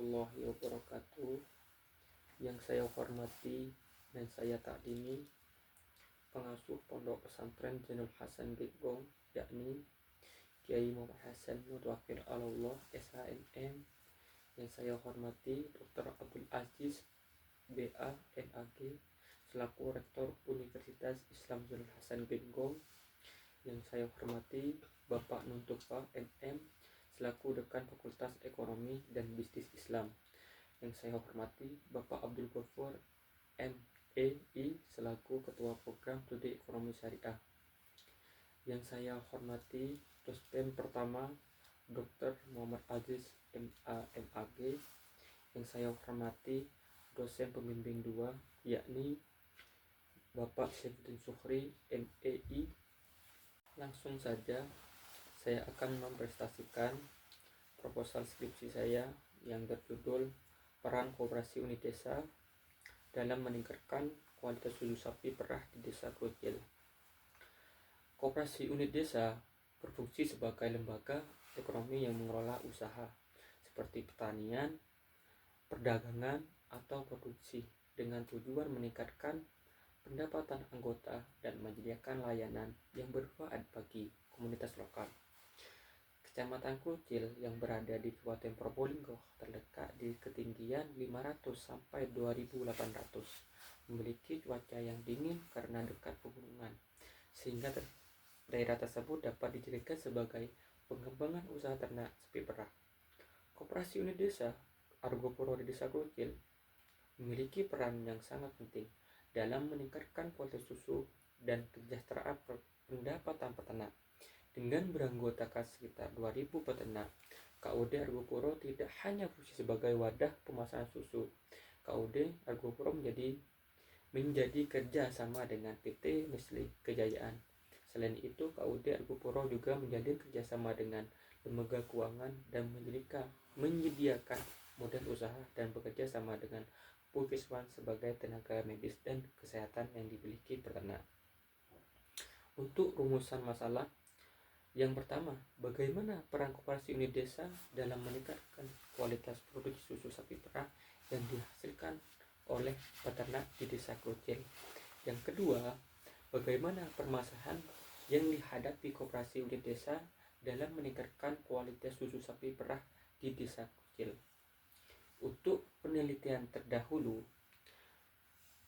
warahmatullahi wabarakatuh. Yang saya hormati dan saya takdimi pengasuh Pondok Pesantren Zainul Hasan Bitgong, yakni Kiai Muhammad Hasan Mutawakil Allah SHMM. Yang saya hormati Dr. Abdul Aziz BA MAG selaku Rektor Universitas Islam Zainul Hasan Bitgong. Yang saya hormati Bapak Nuntufa MM selaku Dekan Fakultas Ekonomi dan Bisnis Islam. Yang saya hormati Bapak Abdul Ghafur MEI selaku Ketua Program Studi Ekonomi Syariah. Yang saya hormati Dosen pertama Dr. Muhammad Aziz MA MAG. Yang saya hormati dosen pembimbing 2 yakni Bapak Syafruddin Suhri MEI. Langsung saja saya akan mempresentasikan proposal skripsi saya yang berjudul Peran Koperasi Unit Desa dalam meningkatkan kualitas susu sapi perah di Desa Krucil. Koperasi unit desa berfungsi sebagai lembaga ekonomi yang mengelola usaha seperti pertanian, perdagangan, atau produksi dengan tujuan meningkatkan pendapatan anggota dan menyediakan layanan yang bermanfaat bagi komunitas lokal. Kecamatan Krucil yang berada di Kabupaten Probolinggo terletak di ketinggian 500 sampai 2800, memiliki cuaca yang dingin karena dekat pegunungan, sehingga daerah tersebut dapat dijadikan sebagai pengembangan usaha ternak sapi perah. Koperasi unit desa Argopuro di Desa Krucil memiliki peran yang sangat penting dalam meningkatkan kualitas susu dan kesejahteraan pendapatan peternak. Dengan beranggotakan sekitar 2000 peternak, KUD Argopuro tidak hanya berfungsi sebagai wadah pemasaran susu. KUD Argopuro menjadi kerja sama dengan PT Nestle Kejayaan. Selain itu, KUD Argopuro juga menjalin kerjasama dengan lembaga keuangan dan menyediakan modal usaha dan bekerja sama dengan puskesmas sebagai tenaga medis dan kesehatan yang dimiliki peternak. Untuk rumusan masalah, yang pertama, bagaimana peran koperasi unit desa dalam meningkatkan kualitas produksi susu sapi perah yang dihasilkan oleh peternak di Desa Krucil. Yang kedua, bagaimana permasalahan yang dihadapi koperasi unit desa dalam meningkatkan kualitas susu sapi perah di Desa Krucil. Untuk penelitian terdahulu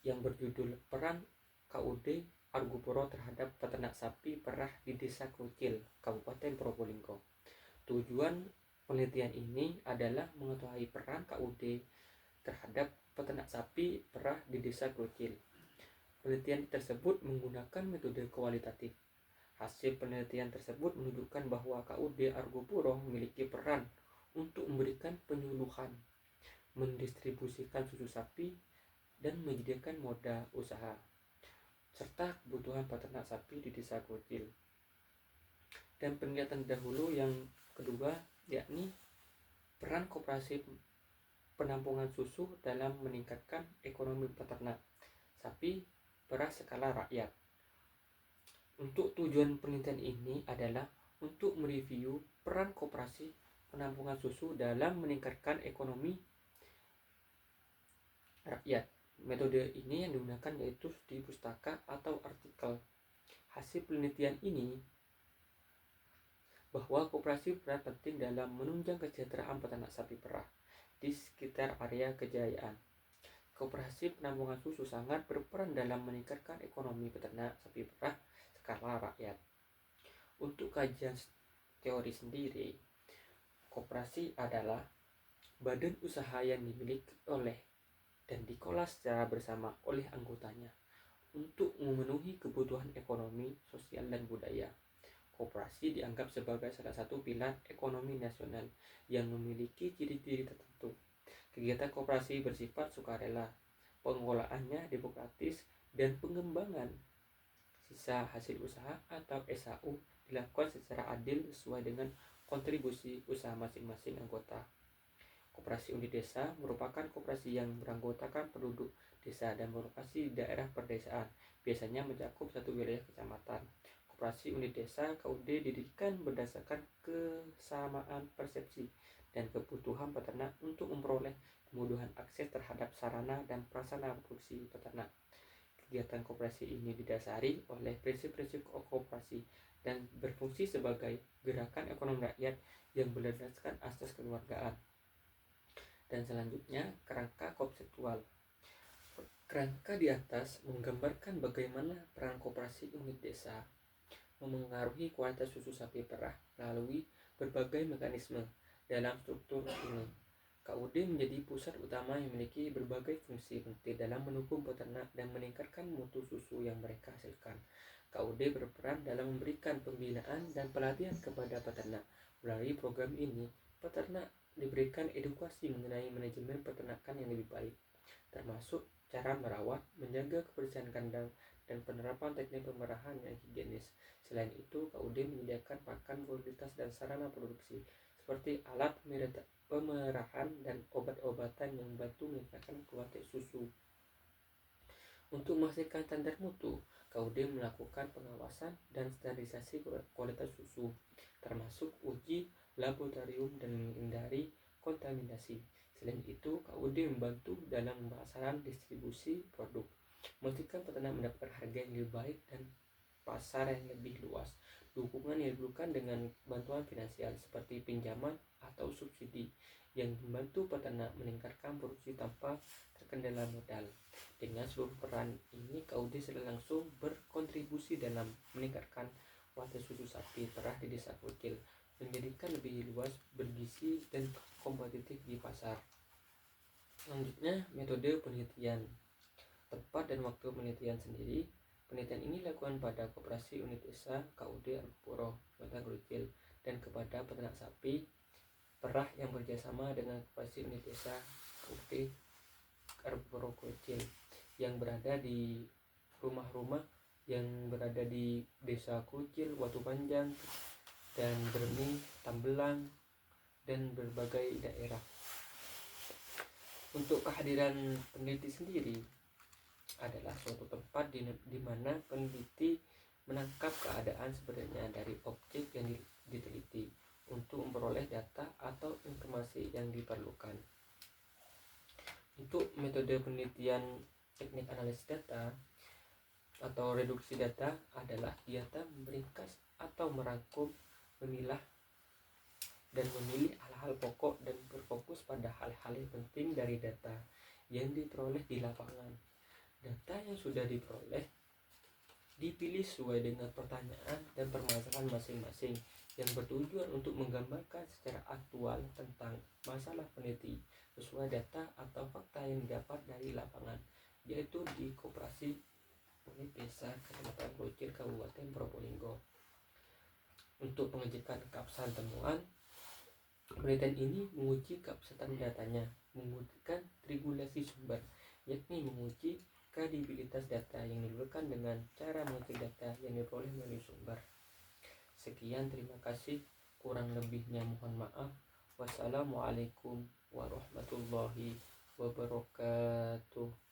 yang berjudul Peran KUD Argopuro terhadap peternak sapi perah di Desa Krucil, Kabupaten Probolinggo. Tujuan penelitian ini adalah mengetahui peran KUD terhadap peternak sapi perah di Desa Krucil. Penelitian tersebut menggunakan metode kualitatif. Hasil penelitian tersebut menunjukkan bahwa KUD Argopuro memiliki peran untuk memberikan penyuluhan, mendistribusikan susu sapi, dan menyediakan modal usaha serta kebutuhan peternak sapi di Desa Krucil. Dan penelitian dahulu yang kedua yakni peran koperasi penampungan susu dalam meningkatkan ekonomi peternak sapi perah skala rakyat. Untuk tujuan penelitian ini adalah untuk mereview peran koperasi penampungan susu dalam meningkatkan ekonomi rakyat. Metode ini yang digunakan yaitu studi pustaka atau artikel. Hasil penelitian ini bahwa koperasi berperan penting dalam menunjang kesejahteraan peternak sapi perah di sekitar area Kejayaan. Koperasi penampungan susu sangat berperan dalam meningkatkan ekonomi peternak sapi perah skala rakyat. Untuk kajian teori sendiri, koperasi adalah badan usaha yang dimiliki oleh dan dikelola secara bersama oleh anggotanya untuk memenuhi kebutuhan ekonomi, sosial, dan budaya. Koperasi dianggap sebagai salah satu pilar ekonomi nasional yang memiliki ciri-ciri tertentu. Kegiatan koperasi bersifat sukarela, pengelolaannya demokratis, dan pengembangan sisa hasil usaha atau SHU dilakukan secara adil sesuai dengan kontribusi usaha masing-masing anggota. Koperasi unit desa merupakan koperasi yang beranggotakan penduduk desa dan berlokasi di daerah perdesaan, biasanya mencakup satu wilayah kecamatan. Koperasi unit desa KUD didirikan berdasarkan kesamaan persepsi dan kebutuhan peternak untuk memperoleh kemudahan akses terhadap sarana dan prasarana produksi peternak. Kegiatan koperasi ini didasari oleh prinsip-prinsip koperasi dan berfungsi sebagai gerakan ekonomi rakyat yang berdasarkan asas kekeluargaan. Dan selanjutnya, kerangka konseptual. Kerangka di atas menggambarkan bagaimana peran koperasi unit desa memengaruhi kualitas susu sapi perah melalui berbagai mekanisme. Dalam struktur ini, KUD menjadi pusat utama yang memiliki berbagai fungsi penting dalam mendukung peternak dan meningkatkan mutu susu yang mereka hasilkan. KUD berperan dalam memberikan pembinaan dan pelatihan kepada peternak. Melalui program ini, peternak diberikan edukasi mengenai manajemen peternakan yang lebih baik, termasuk cara merawat, menjaga kebersihan kandang, dan penerapan teknik pemerahan yang higienis. Selain itu, KUD menyediakan pakan kualitas dan sarana produksi seperti alat pemerahan dan obat-obatan yang membantu meningkatkan kualitas susu. Untuk memastikan standar mutu, KUD melakukan pengawasan dan standarisasi kualitas susu, termasuk uji laboratorium dan menghindari kontaminasi. Selain itu, KUD membantu dalam pemasaran distribusi produk, memastikan peternak mendapatkan harga yang lebih baik dan pasar yang lebih luas. Dukungan yang diberikan dengan bantuan finansial seperti pinjaman atau subsidi yang membantu peternak meningkatkan produksi tanpa terkendala modal. Dengan seluruh peran ini, KUD secara langsung berkontribusi dalam meningkatkan kualitas susu sapi perah di desa kecil, menjadikan lebih luas, bergizi, dan kompetitif di pasar. Selanjutnya, metode penelitian. Tempat dan waktu penelitian sendiri. Penelitian ini dilakukan pada koperasi unit desa KUD Arbupuro, Kota Krucil, dan kepada peternak sapi perah yang bekerjasama dengan koperasi unit desa KUD Arbupuro Krucil yang berada di rumah-rumah yang berada di desa Krucil, Watu Panjang, dan Berni, Tambelang, dan berbagai daerah. Untuk kehadiran peneliti sendiri adalah suatu tempat di mana peneliti menangkap keadaan sebenarnya dari objek yang diteliti untuk memperoleh data atau informasi yang diperlukan. Untuk metode penelitian teknik analisis data atau reduksi data adalah kegiatan meringkas atau merangkum, memilah, dan memilih hal-hal pokok dan berfokus pada hal-hal yang penting dari data yang diperoleh di lapangan. Data yang sudah diperoleh dipilih sesuai dengan pertanyaan dan permasalahan masing-masing yang bertujuan untuk menggambarkan secara aktual tentang masalah peneliti sesuai data atau fakta yang didapat dari lapangan, yaitu di koperasi unit desa Kecamatan Krucil, Kabupaten Probolinggo. Untuk pengecekan keabsahan temuan, penelitian ini menguji keabsahan datanya, mengujikan regulasi sumber, yakni menguji kredibilitas data yang diberikan dengan cara mengecek data yang diperoleh melalui sumber. Sekian, terima kasih. Kurang lebihnya mohon maaf. Wassalamualaikum warahmatullahi wabarakatuh.